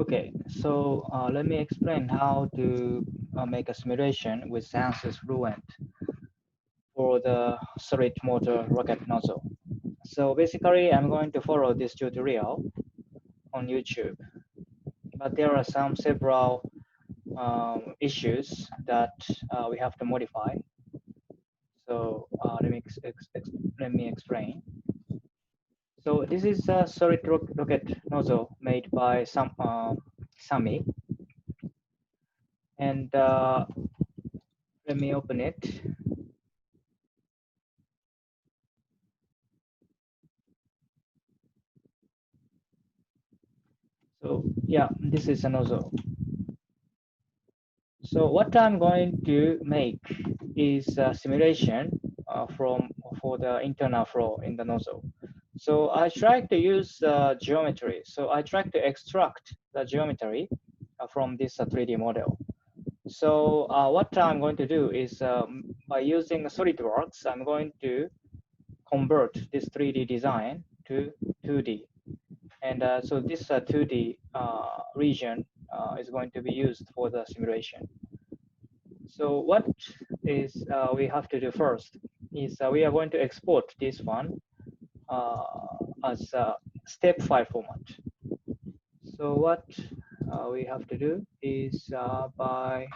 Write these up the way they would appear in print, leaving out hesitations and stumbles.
Okay, so let me explain how to make a simulation with ANSYS Fluent for the solid motor rocket nozzle. So basically, I'm going to follow this tutorial on YouTube, but there are some several issues that we have to modify. So let me explain. So this is a solid rocket nozzle made by Sami, and let me open it. So yeah, this is a nozzle. So what I'm going to make is a simulation for the internal flow in the nozzle. So I try to use geometry. So I try to extract the geometry from this 3D model. So what I'm going to do is by using SolidWorks, I'm going to convert this 3D design to 2D. And so this 2D region is going to be used for the simulation. So what is we have to do first is we are going to export this one as a step file format. So what we have to do is by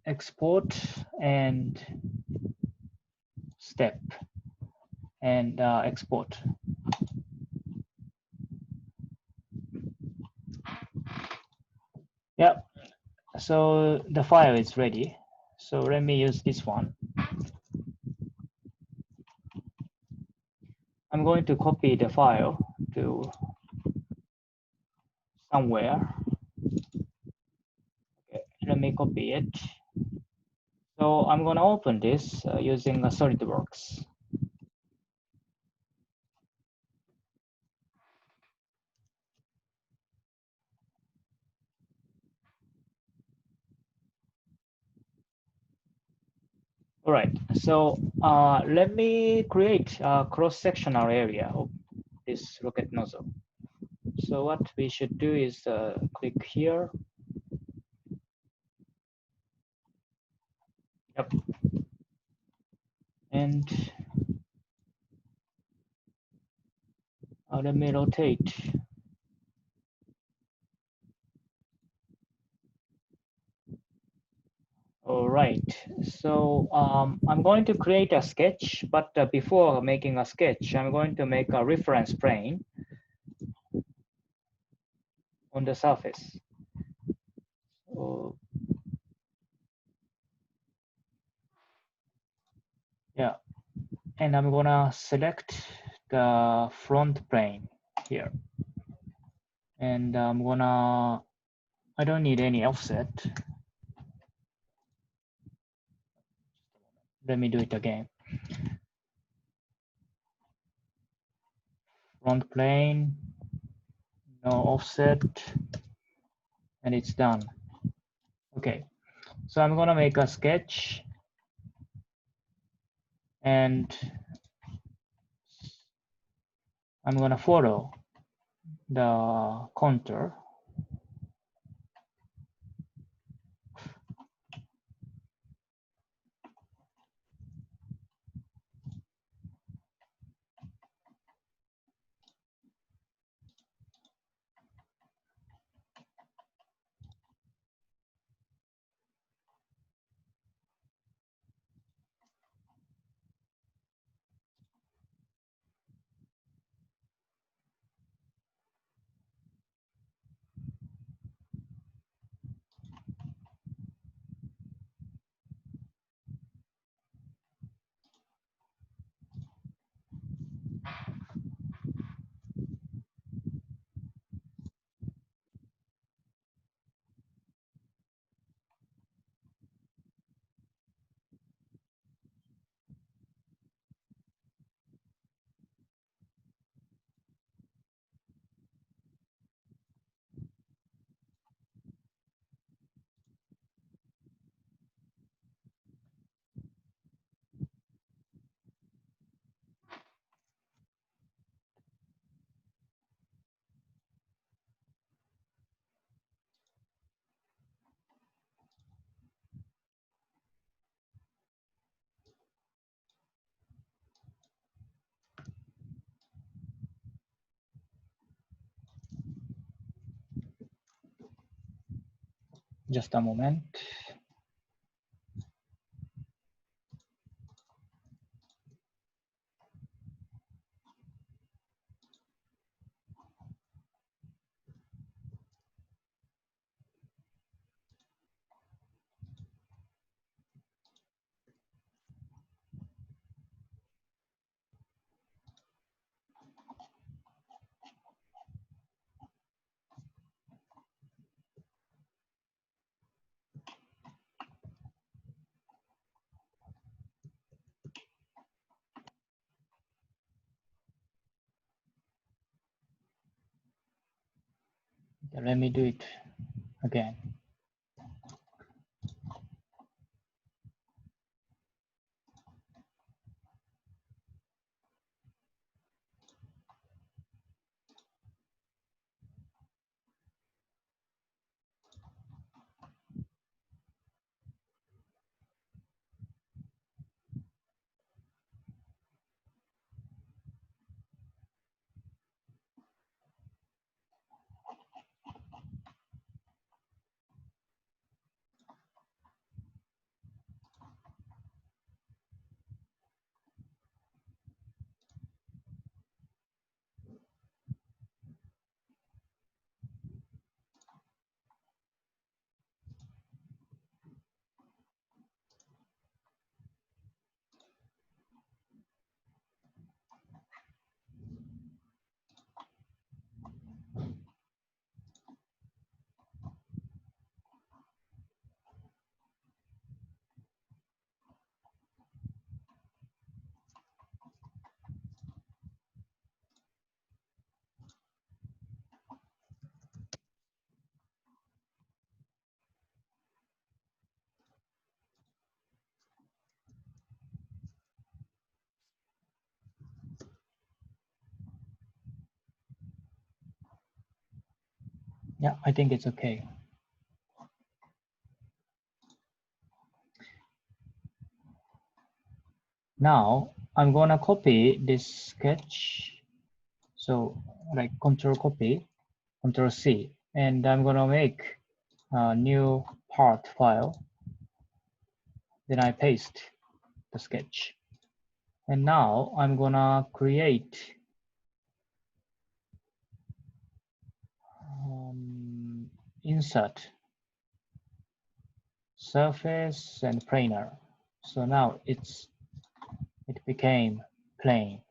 export and step and export. Yeah, so the file is ready. So let me use this one. I'm going to copy the file to somewhere. Okay, let me copy it. So I'm going to open this using SolidWorks. All right, so let me create a cross-sectional area of this rocket nozzle. So what we should do is click here. Yep. And let me rotate. All right, so I'm going to create a sketch, but before making a sketch, I'm going to make a reference plane on the surface. So, yeah, and I'm gonna select the front plane here. And I don't need any offset. Let me do it again. Front plane, no offset, and it's done. Okay, so I'm gonna make a sketch and I'm gonna follow the contour. Just a moment. Let me do it again. Yeah, I think it's okay. Now I'm gonna copy this sketch. So like Control copy, Control C, and I'm gonna make a new part file. Then I paste the sketch. And now I'm gonna create insert surface and planar. So now it became plane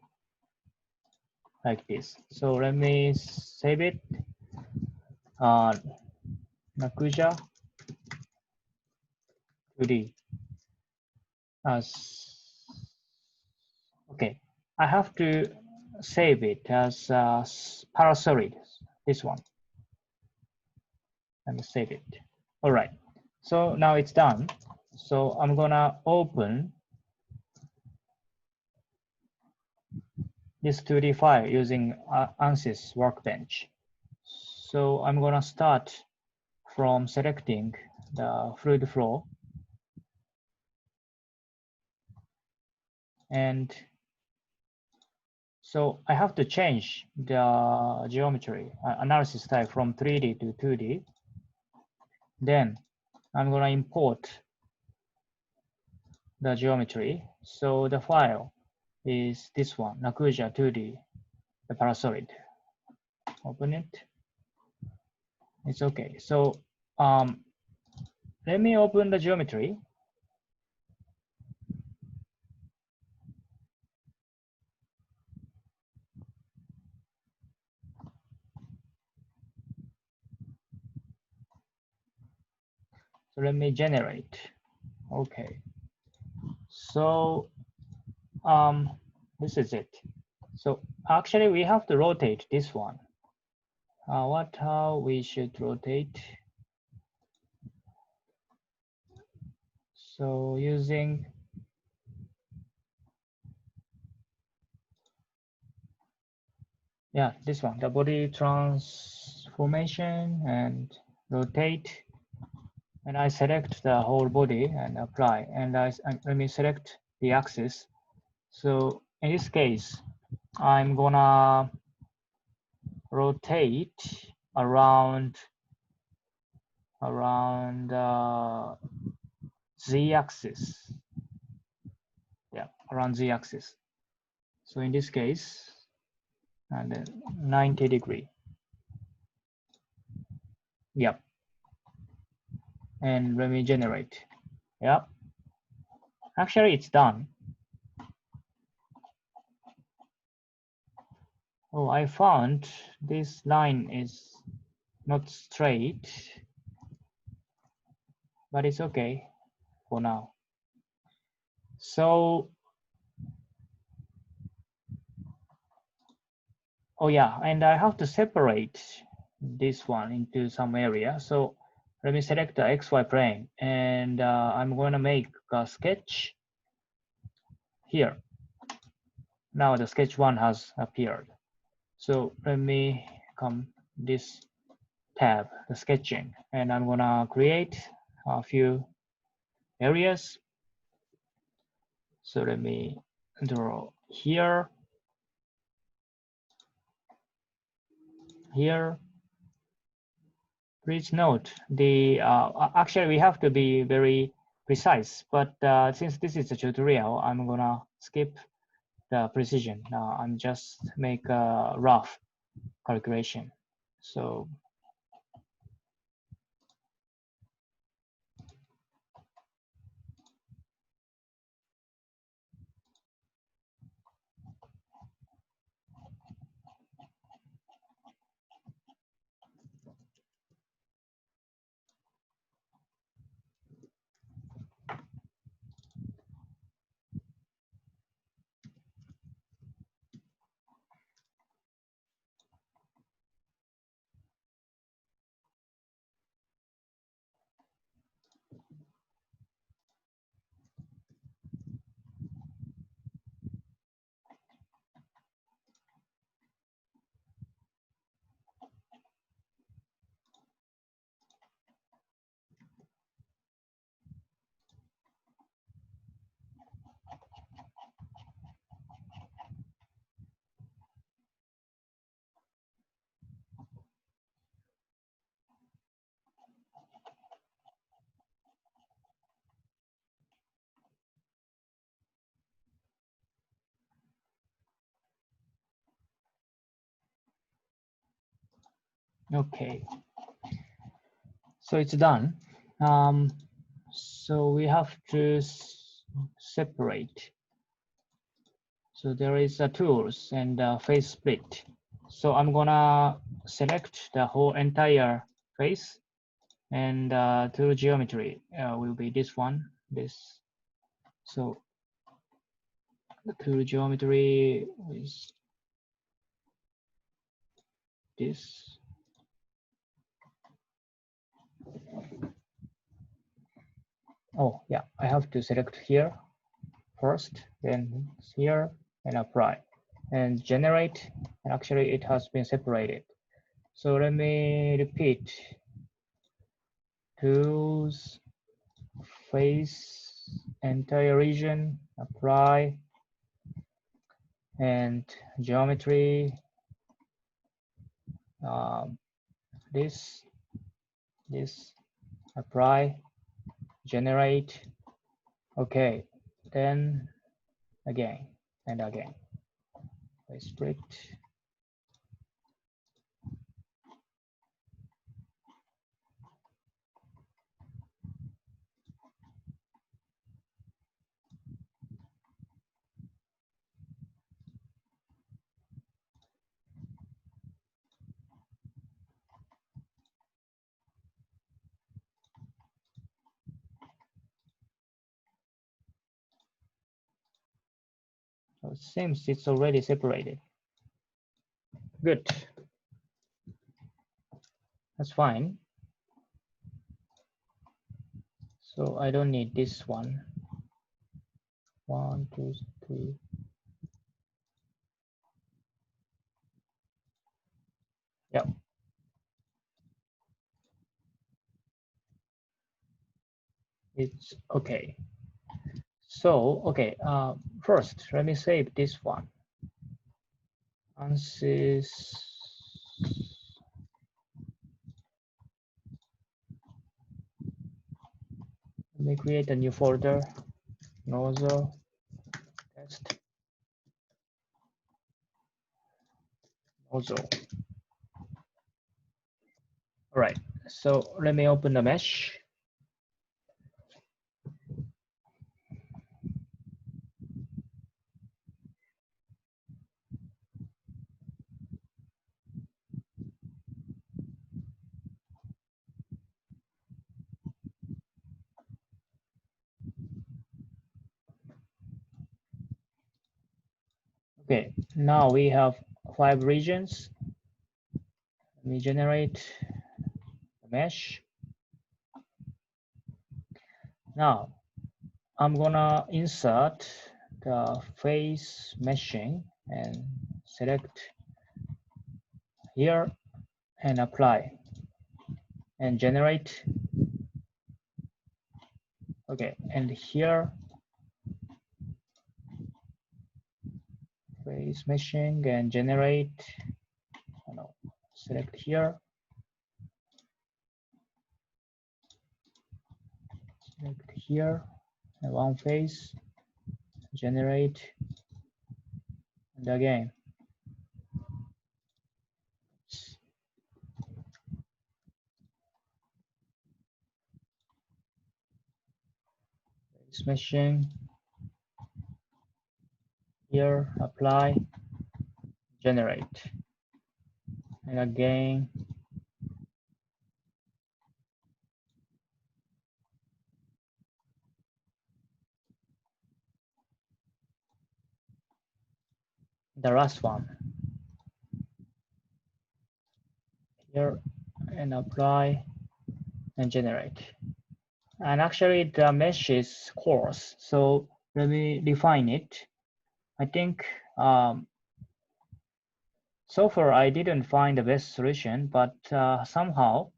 like this. So let me save it. Nakuja 2D as okay. I have to save it as parasolid. This one. Let me save it. All right. So now it's done. So I'm gonna open this 2D file using ANSYS Workbench. So I'm gonna start from selecting the fluid flow and so I have to change the geometry analysis type from 3D to 2D. Then I'm gonna import the geometry. So the file is this one, Nakuja 2D, the parasolid. Open it. It's okay. So let me open the geometry. So let me generate. Okay. So this is it. So actually we have to rotate this one. How we should rotate? So using this one, the body transformation and rotate. And I select the whole body and apply. And let me select the axis. So in this case, I'm gonna rotate around around z-axis. Yeah, around z-axis. So in this case, and then 90°. Yep. And let me generate. Yep. Actually, it's done. Oh, I found this line is not straight, but it's okay for now. So, oh yeah, and I have to separate this one into some area. So let me select the XY plane, and I'm going to make a sketch here. Now the sketch one has appeared. So let me come this tab, the sketching, and I'm gonna create a few areas. So let me draw here, here. Please note the actually we have to be very precise, but since this is a tutorial, I'm gonna skip the precision. I'm just make a rough calculation. So okay, so it's done. So we have to separate. So there is a tools and face split. So I'm gonna select the whole entire face, and tool geometry will be this one, this. So the tool geometry is this. Oh yeah, I have to select here first, then here, and apply, and generate. And actually, it has been separated. So let me repeat. Tools, face, entire region, apply, and geometry. Um, this, apply, generate. Okay, then again and again. I split. So it seems it's already separated. Good. That's fine. So I don't need this one. 1, 2, 3. Yep. It's okay. So, okay, first, let me save this one. ANSYS Let me create a new folder, nozzle test, nozzle. All right, so let me open the mesh. Okay, now we have 5 regions. Let me generate the mesh. Now I'm gonna insert the face meshing and select here and apply and generate. Okay, and here face meshing and generate. No, select here, select here, and one face, generate, and again. Face meshing, here, apply, generate, and again. The last one, here, and apply, and generate. And actually the mesh is coarse, so let me define it. I think so far I didn't find the best solution, but somehow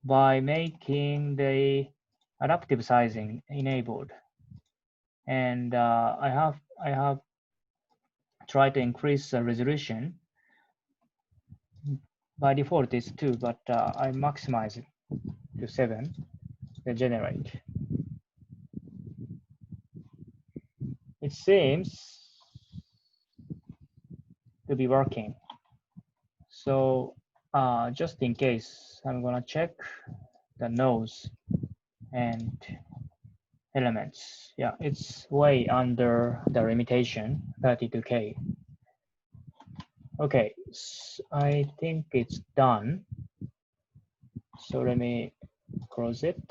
by making the adaptive sizing enabled, and I have tried to increase the resolution. By default it's 2, but I maximize it to 7, then generate. It seems to be working. So just in case, I'm gonna check the nose and elements. Yeah, it's way under the limitation, 32K. Okay, so I think it's done. So let me close it.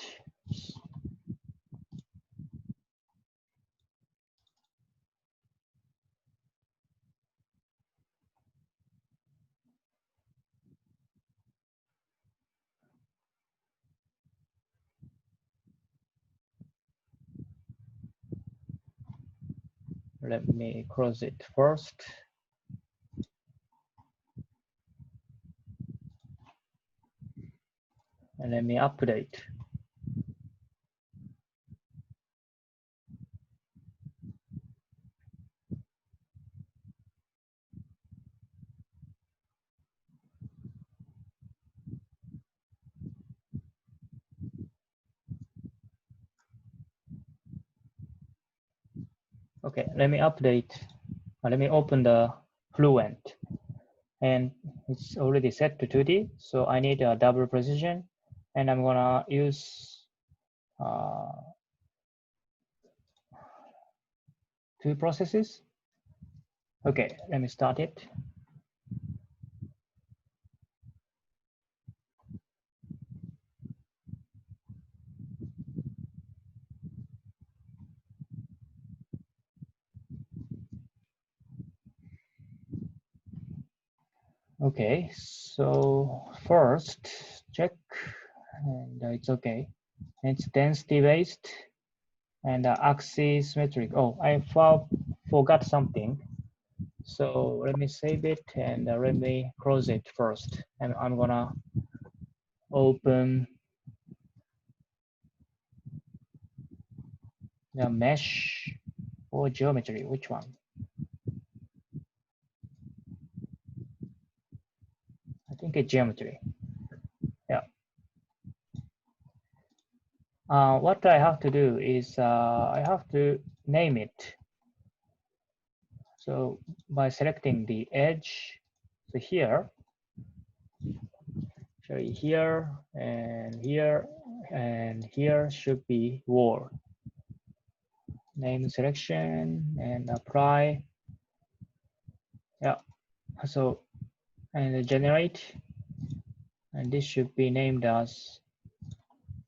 Let me close it first. And let me update. Okay, let me update. Let me open the Fluent. And it's already set to 2D, so I need a double precision. And I'm gonna use 2 processes. Okay, let me start it. Okay, so first check, and it's okay. It's density based and axis metric. Oh, I forgot something. So let me save it and let me close it first. And I'm gonna open the mesh or geometry. Which one? I think it's geometry. Yeah. What I have to do is I have to name it. So by selecting the edge, so here, sorry, here and here should be wall. Name selection and apply. Yeah. So and generate, and this should be named as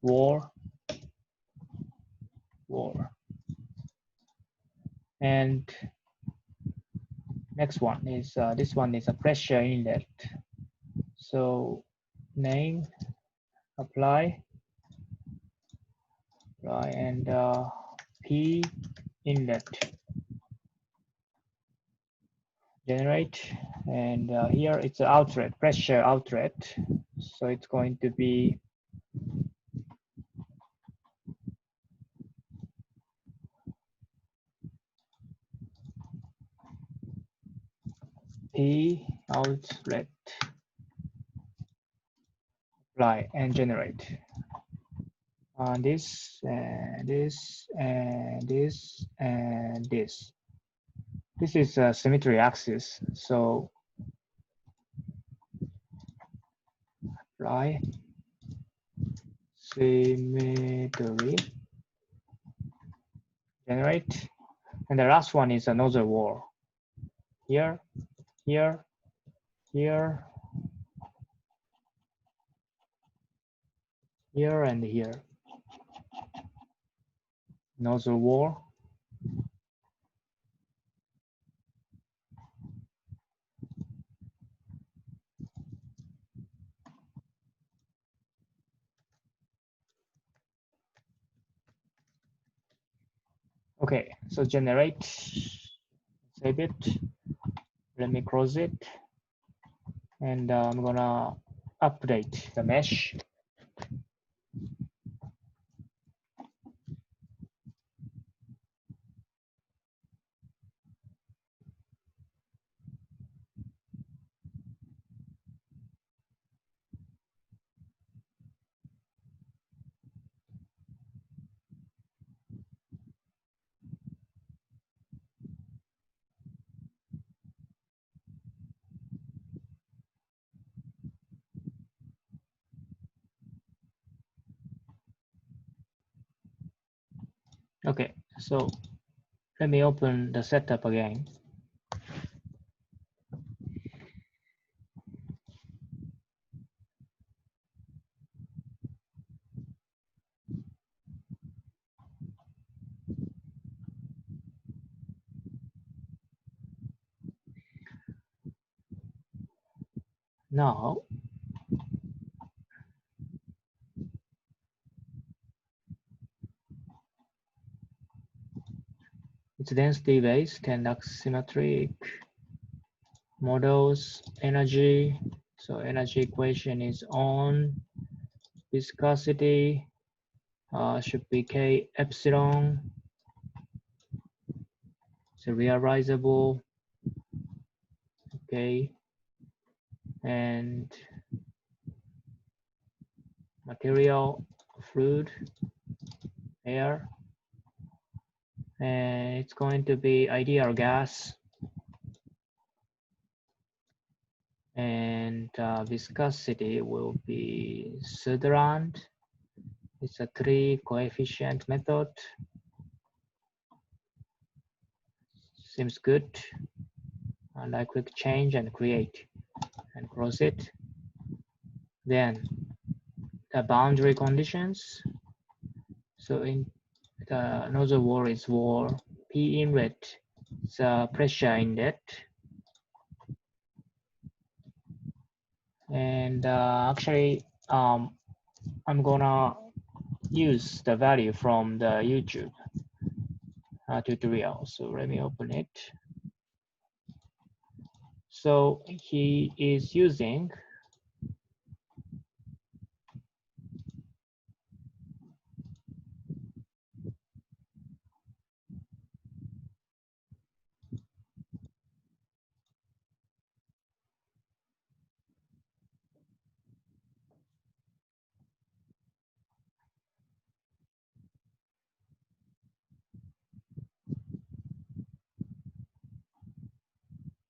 wall. And next one is this one is a pressure inlet. So name, apply, and P inlet, generate, and here it's an outlet, pressure outlet. So it's going to be P outlet, apply and generate. This and this and this and this. This is a symmetry axis. So apply symmetry, generate, and the last one is another wall. Here, here, here, here, and here. Nozzle wall. Okay, so generate, save it. Let me close it, and I'm gonna update the mesh. Okay, so let me open the setup again. Now, it's density based and axisymmetric models, energy. So energy equation is on, viscosity should be K epsilon. So realizable, okay, and material, fluid, air, and it's going to be ideal gas, and viscosity will be Sutherland. It's a 3-coefficient method. Seems good. And I click change and create and close it. Then the boundary conditions. So in the nozzle wall is wall, P inlet, it's a pressure inlet. And actually, I'm gonna use the value from the YouTube tutorial. So let me open it. So he is using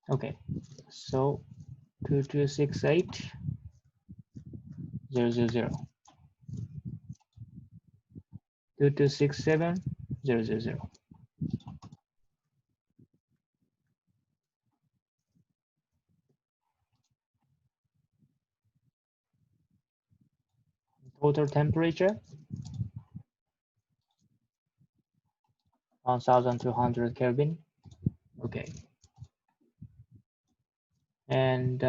Okay, so 2268 000 2267 000. Total temperature 1200 Kelvin. Okay, and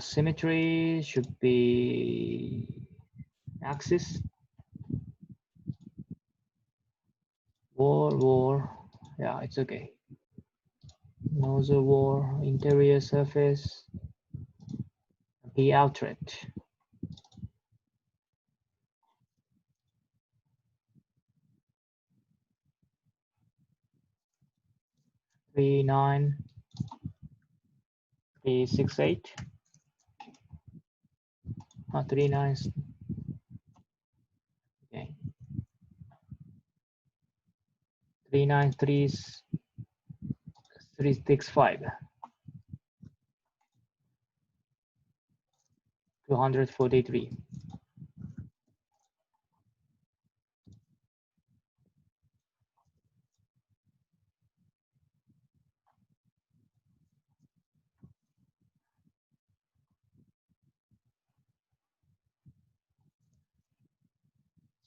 symmetry should be axis. Wall. Yeah, it's okay. Nozzle wall, interior surface, P outlet. 39368. 39. Okay. 393365. 243.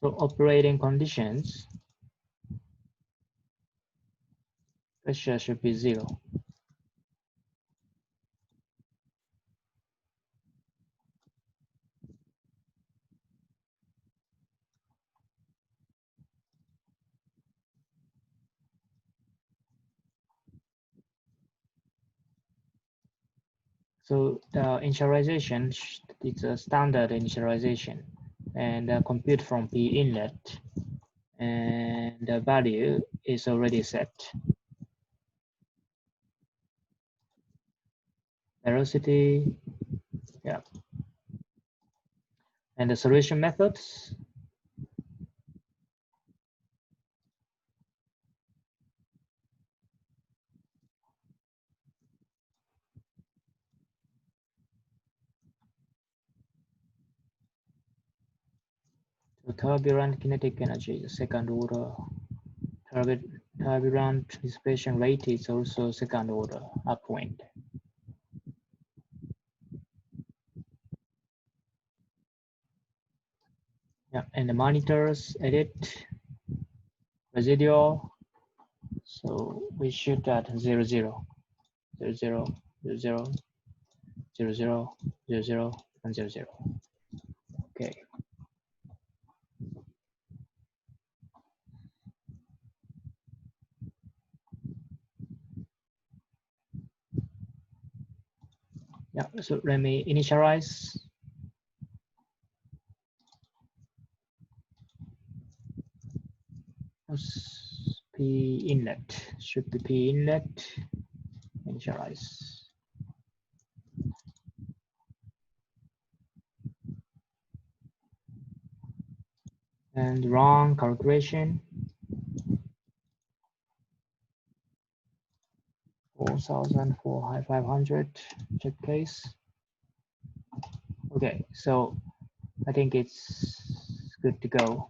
So operating conditions, pressure should be 0. So the initialization, it's a standard initialization, and compute from P inlet, and the value is already set. Velocity, yeah. And the solution methods, so turbulent kinetic energy, the second order. Turbulent dissipation rate is also second order upwind. Yeah, and the monitors edit residual. So we shoot at 0, 0, 0, 0, 0, 0, 0, 0, 0, 0, and 0, 0. Okay. Yeah, so let me initialize. P inlet, should be P inlet, initialize. And run calculation. 4,500, check case. Okay, so I think it's good to go.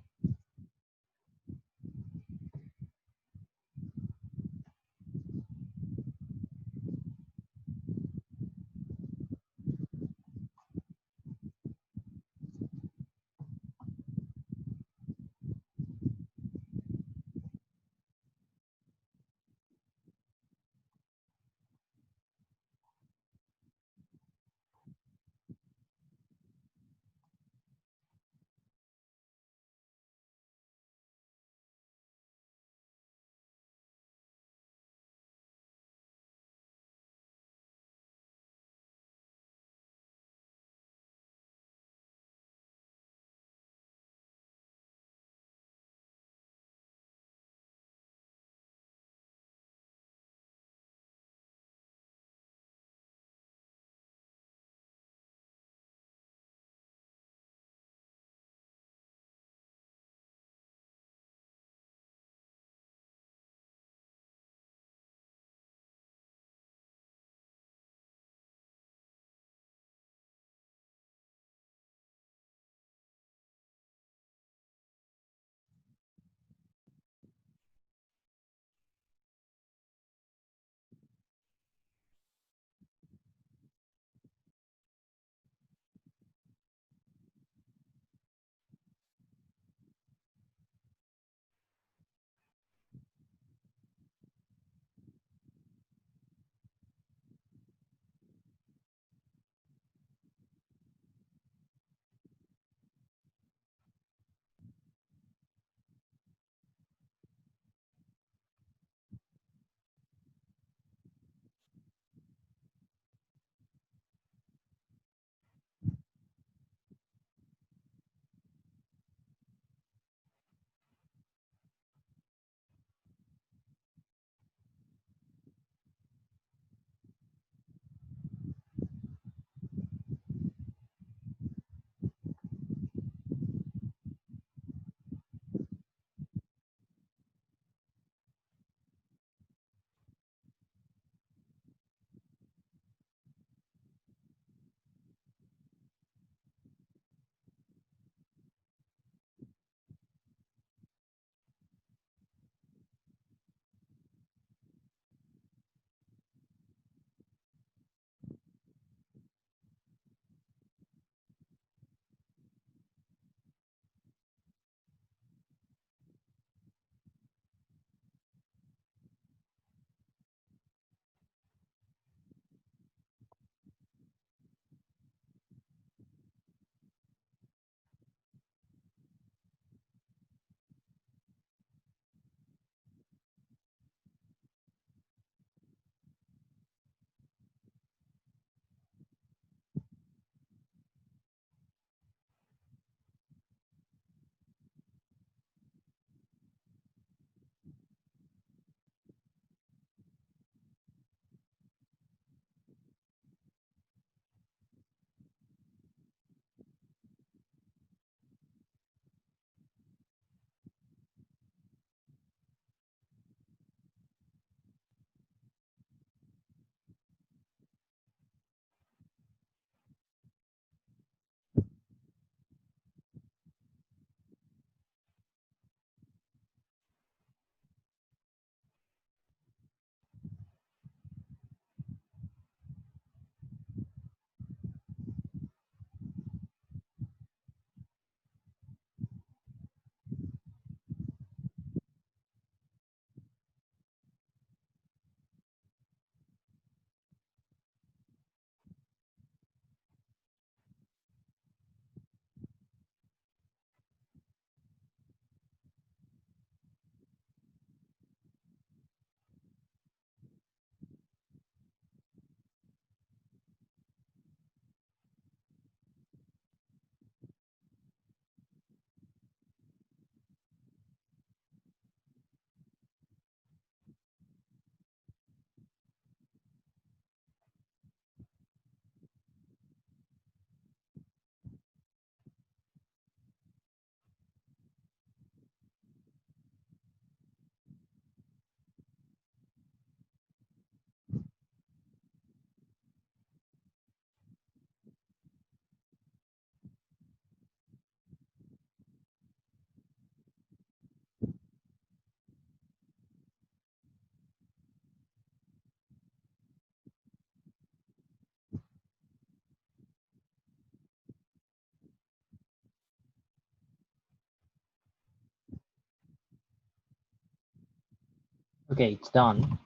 Okay, it's done.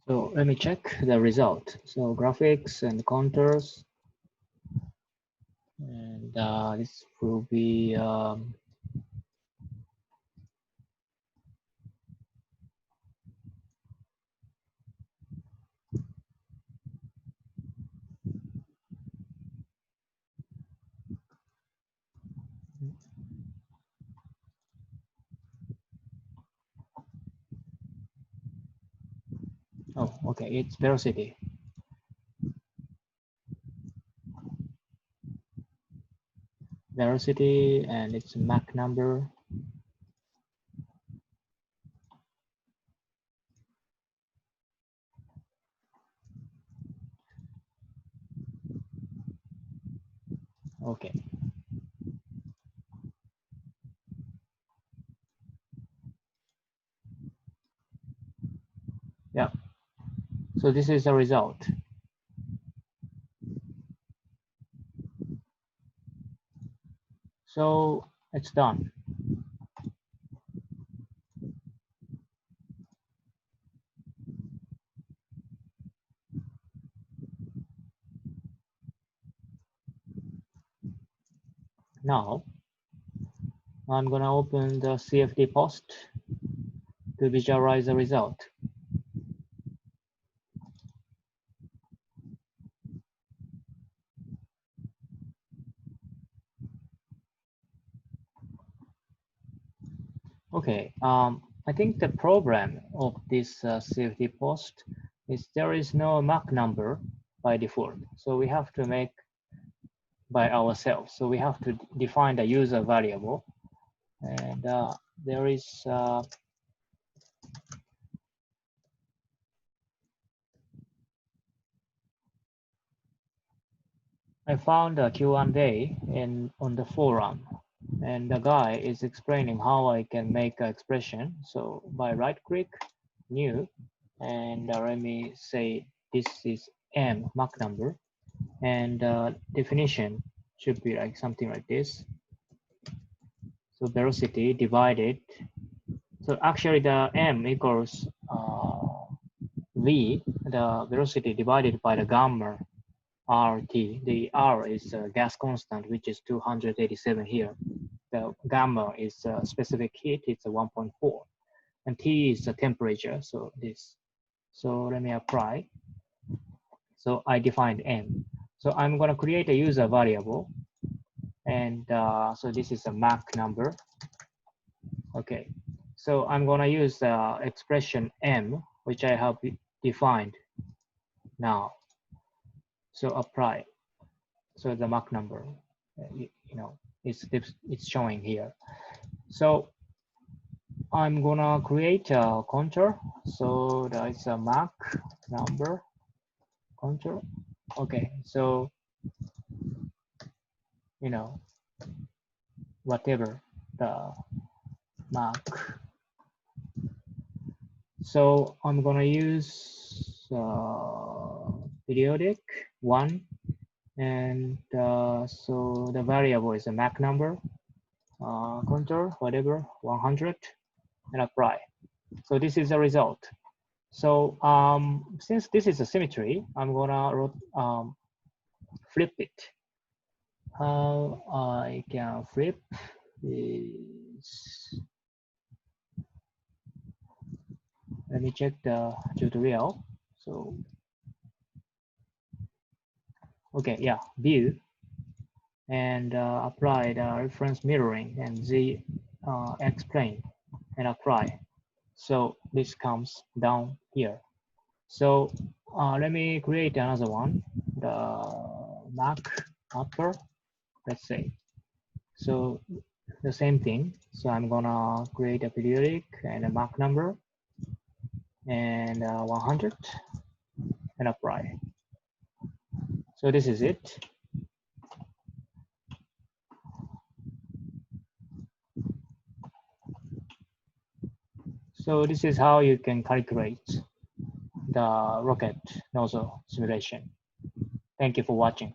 So let me check the result. So graphics and contours, and this will be oh, okay, it's velocity. Velocity, and it's Mach number. Okay. Yeah. So this is the result. So it's done. Now I'm gonna open the CFD post to visualize the result. Okay, I think the problem of this CFD post is there is no Mach number by default. So we have to make by ourselves. So we have to define the user variable. And there is I found a Q&A on the forum, and the guy is explaining how I can make an expression. So by right click, new, and let me say this is M Mach number, and definition should be like something like this. So velocity divided. So actually the M equals V, the velocity divided by the gamma RT. The R is a gas constant, which is 287 here. The gamma is a specific heat, it's a 1.4. And T is the temperature, so this. So let me apply. So I defined M. So I'm gonna create a user variable. And so this is a Mach number. Okay, so I'm gonna use the expression M, which I have defined now. So apply. So the Mach number, it's showing here. So I'm gonna create a contour. So that's a Mach number contour. Okay, so whatever the Mach. So I'm gonna use periodic 1, and so the variable is a Mach number, contour, whatever, 100, and apply. So this is the result. So since this is a symmetry, I'm gonna flip it. How I can flip is, let me check the tutorial. So, okay, yeah, view, and apply the reference mirroring and Z X plane and apply. So this comes down here. So let me create another one, the Mach upper, let's say. So the same thing. So I'm gonna create a periodic and a Mach number and 100 and apply. So this is it. So this is how you can calculate the rocket nozzle simulation. Thank you for watching.